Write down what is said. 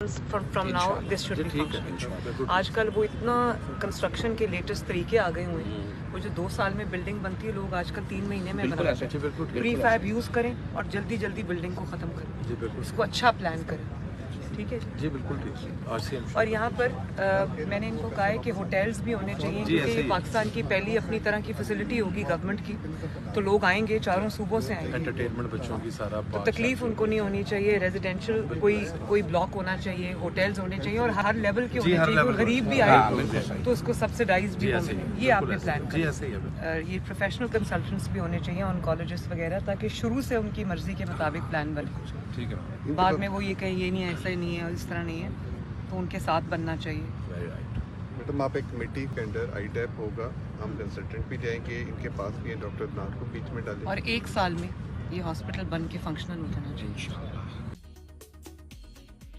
From now this should be functioning. आजकल वो इतना कंस्ट्रक्शन के लेटेस्ट तरीके आ गए हुए हैं, वो जो 2 साल में बिल्डिंग बनती है लोग आजकल 3 महीने में बनाते हैं। प्रीफैब यूज़ करें और जल्दी जल्दी बिल्डिंग को ख़त्म करें, इसको अच्छा प्लान करें। ठीक है जी, बिल्कुल ठीक। और यहाँ पर मैंने इनको कहा है कि होटल्स भी होने चाहिए, क्योंकि ये पाकिस्तान की पहली अपनी तरह की फैसिलिटी होगी गवर्नमेंट की, तो लोग आएंगे चारों सूबों से आएंगे, एंटरटेनमेंट बच्चों की सारा तो तकलीफ उनको नहीं होनी चाहिए। रेजिडेंशियल कोई ब्लॉक होना चाहिए, होटल्स होने चाहिए और हर लेवल के होने चाहिए। कोई गरीब भी आए तो उसको सब्सिडाइज भी होने, ये आपने प्लान किया। ये प्रोफेशनल कंसल्टेंट्स भी होने चाहिए ऑनकोलॉजिस्ट वगैरह, ताकि शुरू से उनकी मर्जी के मुताबिक प्लान बने। ठीक है, बाद में वो ये कहें ये नहीं है, ऐसा ही नहीं है और इस तरह नहीं है, तो उनके साथ बनना चाहिए। मैडम आप एक कमेटी के अंदर ITAP होगा, हम कंसल्टेंट भी जाएंगे, इनके पास भी डॉक्टर नार को बीच में डालें और 1 साल में ये हॉस्पिटल बन के फंक्शनल हो जाना चाहिए।